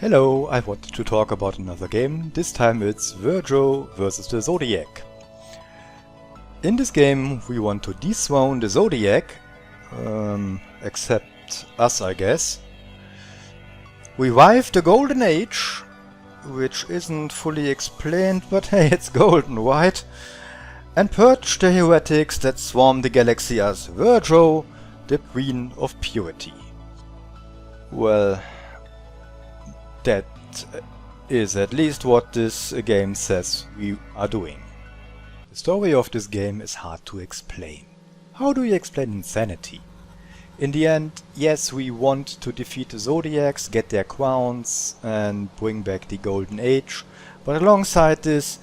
Hello, I wanted to talk about another game. This time it's Virgo versus the Zodiac. In this game we want to dethrone the Zodiac, except us I guess. Revive the Golden Age, which isn't fully explained, but hey, it's golden, right? And purge the heretics that swarm the galaxy as Virgo, the Queen of Purity. Well, that is at least what this game says we are doing. The story of this game is hard to explain. How do you explain insanity? In the end, yes, we want to defeat the Zodiacs, get their crowns and bring back the Golden Age, but alongside this,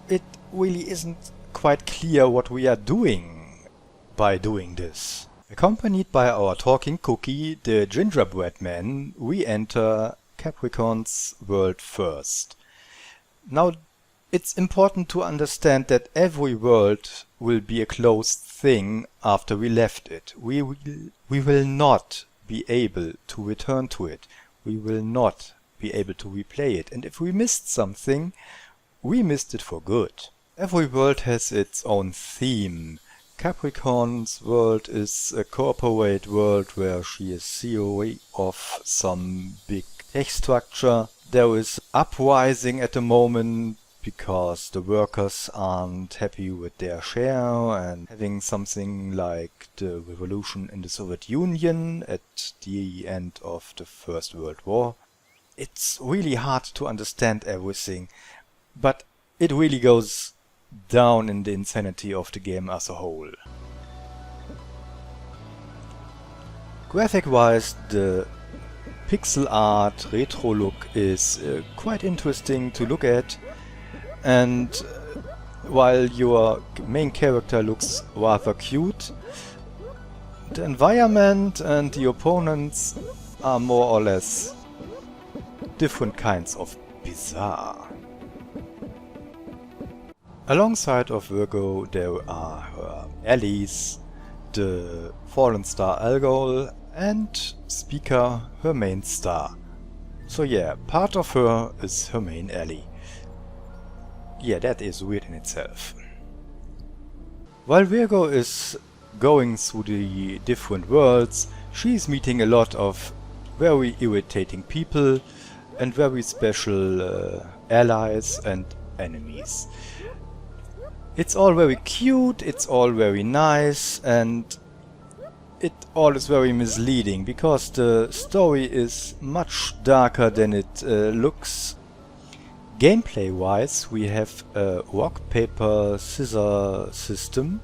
it really isn't quite clear what we are doing by doing this. Accompanied by our talking cookie, the gingerbread man, we enter Capricorn's world first. Now, it's important to understand that every world will be a closed thing after we left it. We will not be able to return to it. We will not be able to replay it. And if we missed something, we missed it for good. Every world has its own theme. Capricorn's world is a corporate world where she is CEO of some big tech structure. There is uprising at the moment because the workers aren't happy with their share and having something like the revolution in the Soviet Union at the end of the First World War. It's really hard to understand everything, but it really goes down in the insanity of the game as a whole. Graphic-wise, the pixel art retro look is quite interesting to look at, and while your main character looks rather cute, the environment and the opponents are more or less different kinds of bizarre. Alongside of Virgo there are her allies, the fallen star Algol, and Speaker, her main star. So yeah, part of her is her main ally. Yeah, that is weird in itself. While Virgo is going through the different worlds, she is meeting a lot of very irritating people and very special allies and enemies. It's all very cute, it's all very nice, and it all is very misleading because the story is much darker than it looks. Gameplay wise, we have a rock, paper, scissor system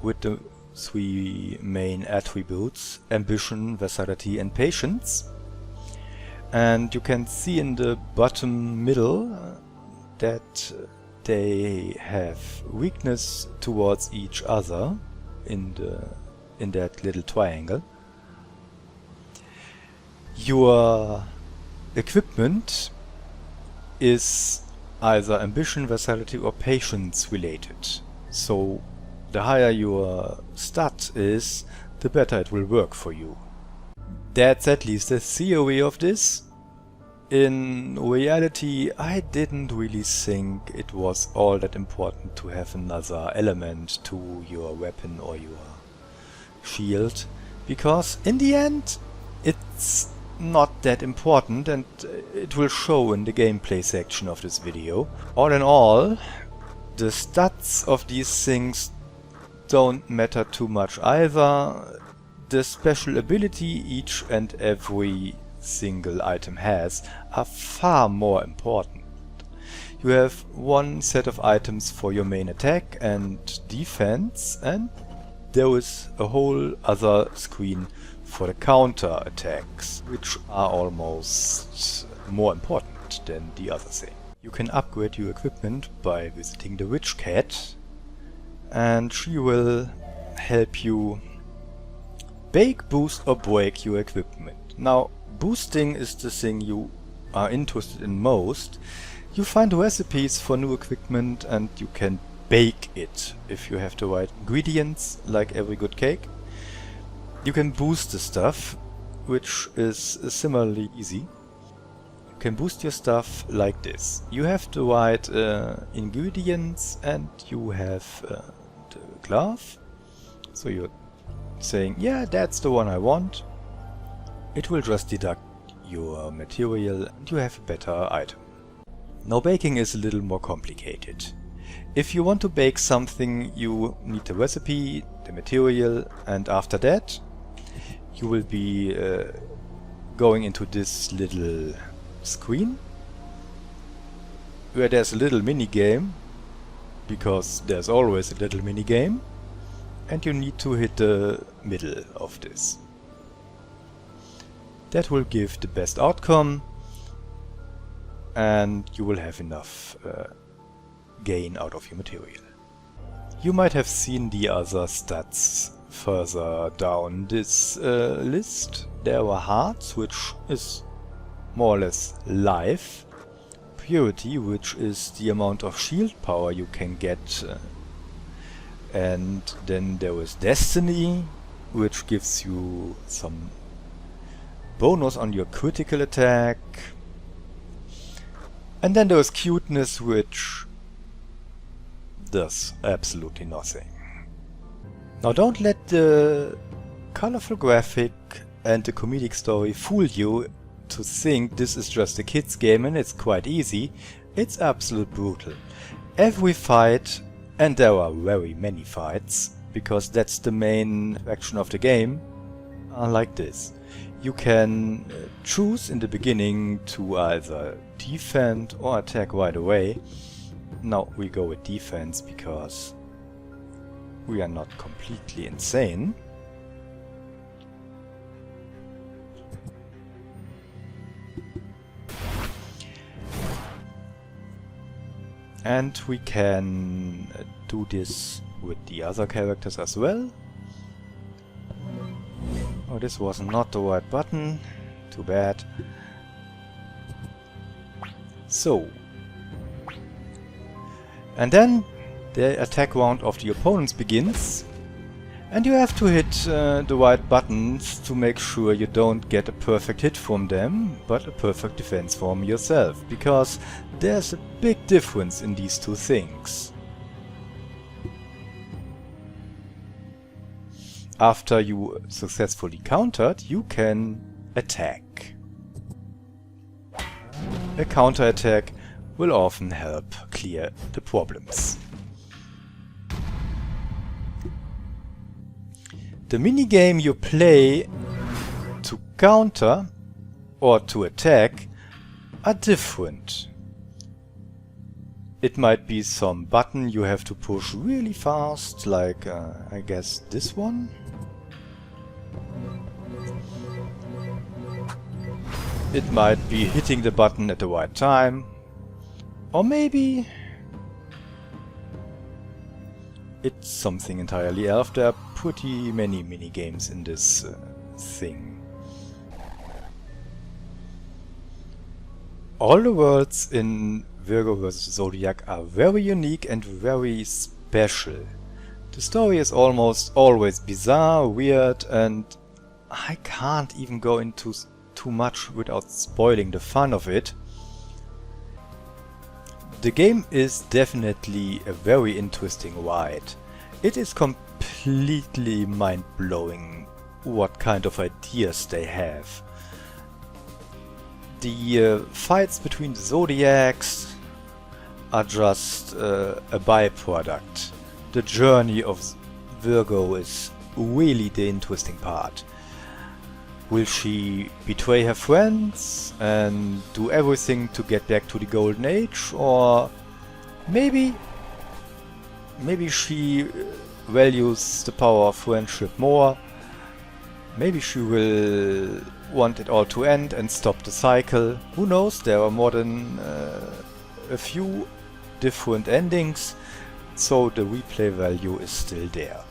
with the three main attributes: ambition, versatility and patience. And you can see in the bottom middle that they have weakness towards each other in that little triangle. Your equipment is either ambition, versatility or patience related. So the higher your stat is, the better it will work for you. That's at least the theory of this. In reality, I didn't really think it was all that important to have another element to your weapon or your shield, because in the end it's not that important, and it will show in the gameplay section of this video. All in all, the stats of these things don't matter too much either. The special ability each and every single item has are far more important. You have one set of items for your main attack and defense, and there is a whole other screen for the counter attacks, which are almost more important than the other thing. You can upgrade your equipment by visiting the witch cat, and she will help you bake, boost or break your equipment. Now, boosting is the thing you are interested in most. You find recipes for new equipment and you can bake it if you have the right ingredients, like every good cake. You can boost the stuff, which is similarly easy. can boost your stuff like this. You have the right ingredients and you have the glove. So you're saying, yeah, that's the one I want. It will just deduct your material and you have a better item. Now baking is a little more complicated. If you want to bake something, you need the recipe, the material, and after that you will be going into this little screen where there's a little mini game, because there's always a little mini game, and you need to hit the middle of this. That will give the best outcome and you will have enough gain out of your material. You might have seen the other stats further down this list. There are hearts, which is more or less life, purity, which is the amount of shield power you can get, and then there is destiny, which gives you some bonus on your critical attack, and then there is cuteness, which does absolutely nothing. Now don't let the colorful graphic and the comedic story fool you to think this is just a kids game and it's quite easy. It's absolute brutal. Every fight, and there are very many fights, because that's the main action of the game, are like this. You can choose in the beginning to either defend or attack right away. Now we go with defense because we are not completely insane. And we can do this with the other characters as well. Oh, this was not the right button. Too bad. So. And then the attack round of the opponents begins. And you have to hit the right buttons to make sure you don't get a perfect hit from them, but a perfect defense from yourself. Because there's a big difference in these two things. After you successfully countered, you can attack. A counterattack will often help clear the problems. The minigame you play to counter or to attack are different. It might be some button you have to push really fast, like I guess this one. It might be hitting the button at the right time. Or maybe it's something entirely else. There are pretty many mini-games in this thing. All the worlds in Virgo vs. Zodiac are very unique and very special. The story is almost always bizarre, weird, and I can't even go into too much without spoiling the fun of it. The game is definitely a very interesting ride. It is completely mind-blowing what kind of ideas they have. The fights between the Zodiacs are just a byproduct. The journey of Virgo is really the interesting part. Will she betray her friends and do everything to get back to the Golden Age? Or maybe she values the power of friendship more. Maybe she will want it all to end and stop the cycle. Who knows? There are more than a few different endings, so the replay value is still there.